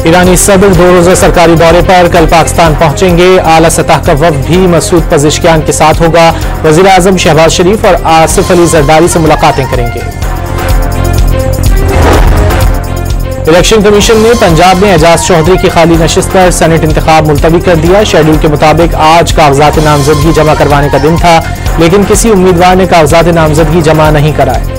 ईरानी सदर 2 रोज़ा सरकारी दौरे पर कल पाकिस्तान पहुंचेंगे। आला सतह का वफ्द भी मसूद पज़ेश्कियान के साथ होगा। वज़ीर आज़म शहबाज शरीफ और आसिफ अली जरदारी से मुलाकातें करेंगे। इलेक्शन कमीशन ने पंजाब में एजाज चौधरी की खाली नशिस्त पर सेनेट इंतखाब मुलतवी कर दिया। शेड्यूल के मुताबिक आज कागजात नामजदगी जमा करवाने का दिन था, लेकिन किसी उम्मीदवार ने कागजात नामजदगी जमा नहीं कराए।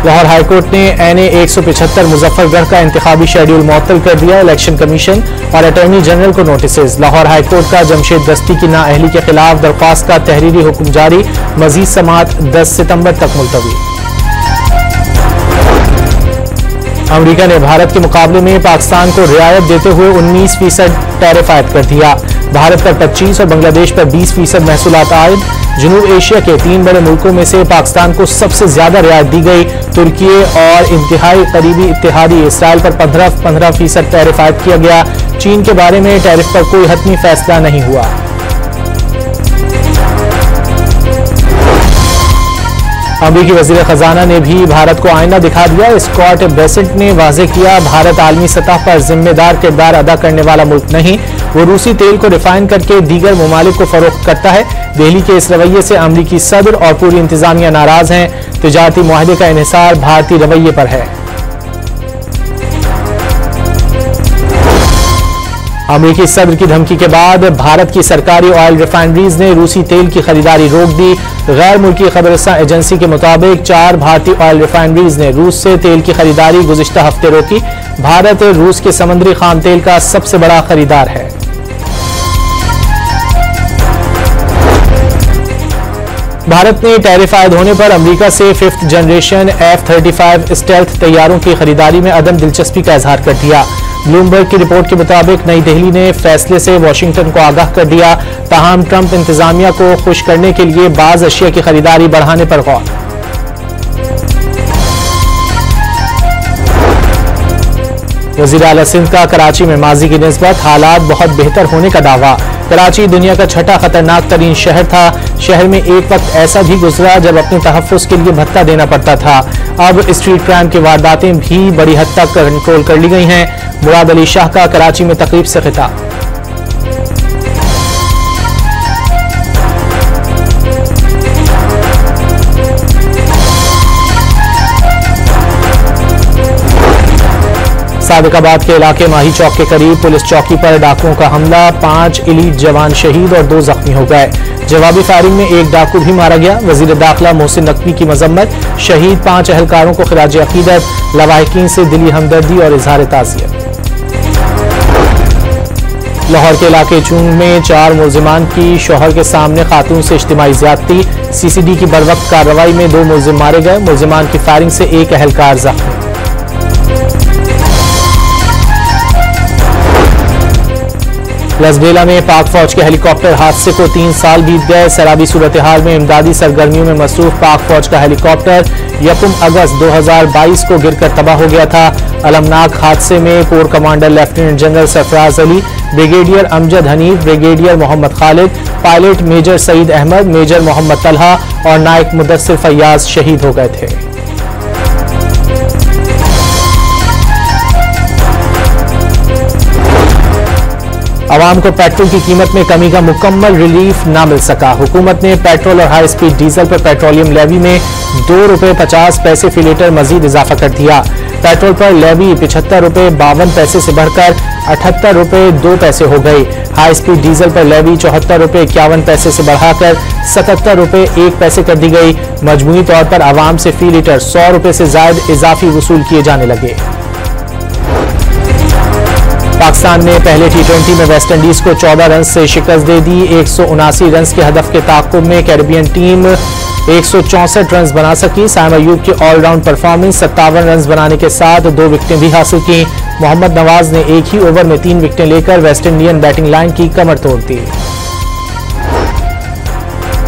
लाहौर हाईकोर्ट ने NA 175 मुजफ्फरगढ़ का इंतखाबी शेड्यूल मुअत्तल कर दिया। इलेक्शन कमीशन और अटॉर्नी जनरल को नोटिस। लाहौर हाईकोर्ट का जमशेद दस्ती की नाअहली के खिलाफ दरख्वास्त का तहरीरी हुक्म जारी। मजीद समाअत 10 सितंबर तक मुलतवी। अमेरिका ने भारत के मुकाबले में पाकिस्तान को रियायत देते हुए 19% टैरिफ आयद कर दिया। भारत पर 25 और बांग्लादेश पर 20% महसूलात आयद। जनूब एशिया के 3 बड़े मुल्कों में से पाकिस्तान को सबसे ज्यादा रियायत दी गई। तुर्की और इंतहाई करीबी इत्तेहादी इसराइल पर 15% टैरिफ आयद किया गया। चीन के बारे में टैरिफ पर कोई हतमी फैसला नहीं हुआ। अमरीकी वजीर खजाना ने भी भारत को आईना दिखा दिया। स्कॉट बेसेंट ने वाज़ेह किया, भारत आलमी सतह पर जिम्मेदार किरदार अदा करने वाला मुल्क नहीं, वो रूसी तेल को रिफाइन करके दीगर ममालिक को फरोख्त करता है। दिल्ली के इस रवैये से अमरीकी सदर और पूरी इंतजामिया नाराज हैं। तिजारती मुआहदे का इन्हिसार भारतीय रवैये पर है। अमरीकी सदर की धमकी के बाद भारत की सरकारी ऑयल रिफाइनरीज ने रूसी तेल की खरीदारी रोक दी। गैर मुल्की खबरसां एजेंसी के मुताबिक 4 भारतीय ऑयल रिफाइनरीज ने रूस से तेल की खरीदारी गुज़िश्ता हफ्ते रोकी। भारत रूस के समुद्री खाम तेल का सबसे बड़ा खरीदार है। भारत ने टैरिफ आयद होने पर अमेरिका से 5th जनरेशन F-35 स्टेल्थ तैयारों की खरीदारी में अदम दिलचस्पी का इजहार कर दिया। ब्लूमबर्ग की रिपोर्ट के मुताबिक नई दिल्ली ने फैसले से वाशिंगटन को आगाह कर दिया। ताहम ट्रंप इंतजामिया को खुश करने के लिए बाज अशिया की खरीदारी बढ़ाने पर गौर। वज़ीर आला सिंध का कराची में माजी की निस्बत हालात बहुत बेहतर होने का दावा। कराची दुनिया का 6ठा खतरनाक तरीन शहर था। शहर में एक वक्त ऐसा भी गुजरा जब अपने तहफ़्फ़ुज़ के लिए भत्ता देना पड़ता था। अब स्ट्रीट क्राइम की वारदातें भी बड़ी हद तक कंट्रोल कर ली गई हैं। मुराद अली शाह का कराची में तकरीब से खिताब। सादिकाबाद के इलाके माही चौक के करीब पुलिस चौकी पर डाकुओं का हमला। 5 एलीट जवान शहीद और 2 जख्मी हो गए। जवाबी फायरिंग में एक डाकू भी मारा गया। वजीर दाखिला मोहसिन नकवी की मजम्मत। शहीद 5 अहलकारों को खिराज अकीदत। लवाहिकीन से दिली हमदर्दी और इजहार ताज़ियत। लाहौर के इलाके चूंग में 4 मुलजिमान की शोहर के सामने खातून से इज्तिमाई ज़्यादती। CCD की बरवक्त कार्रवाई में 2 मुलजिम मारे गए। मुलजिमान की फायरिंग से एक अहलकार जख्मी। लसबेला में पाक फौज के हेलीकॉप्टर हादसे को 3 साल बीत गए। सैलाबी सूरत हाल में इमदादी सरगर्मियों में मसरूफ पाक फौज का हेलीकॉप्टर 1 अगस्त 2022 को गिरकर तबाह हो गया था। अलमनाक हादसे में corps commander lieutenant general Sarfaraz Ali, brigadier Amjad Hanif, brigadier Mohammad Khalid, pilot major Saeed Ahmad, major Mohammad Talha और नायक मुदस्सिर फैयाज शहीद हो गए थे। अवाम को पेट्रोल की कीमत में कमी का मुकम्मल रिलीफ ना मिल सका। हुकूमत ने पेट्रोल और हाई स्पीड डीजल पर पेट्रोलियम लेवी में ₹2.50 फी लीटर मजीद इजाफा कर दिया। पेट्रोल पर लेवी ₹75.52 से बढ़कर ₹78.02 हो गई। हाई स्पीड डीजल पर लेवी ₹74.51 से बढ़ाकर ₹77.01 कर दी गई। मजमूई तौर पर अवाम से फी लीटर ₹100 से ज्यादा इजाफी वसूल किए जाने लगे। पाकिस्तान ने पहले T20 में वेस्ट इंडीज को 14 रन से शिकस्त दे दी। 179 रन के हदफ के ताक़ुब में कैरिबियन टीम 164 रन बना सकी। साइम अयूब की ऑलराउंड परफॉर्मेंस 57 रन बनाने के साथ 2 विकेटें भी हासिल की। मोहम्मद नवाज ने एक ही ओवर में 3 विकेटें लेकर वेस्ट इंडियन बैटिंग लाइन की कमर तोड़ दी।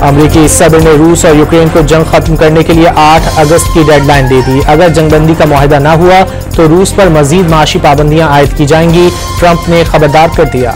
अमरीकी सदर ने रूस और यूक्रेन को जंग खत्म करने के लिए 8 अगस्त की डेडलाइन दे दी। अगर जंगबंदी का मुआहदा न हुआ तो रूस पर मजीद माशी पाबंदियां आयद की जाएंगी। ट्रंप ने खबरदार कर दिया।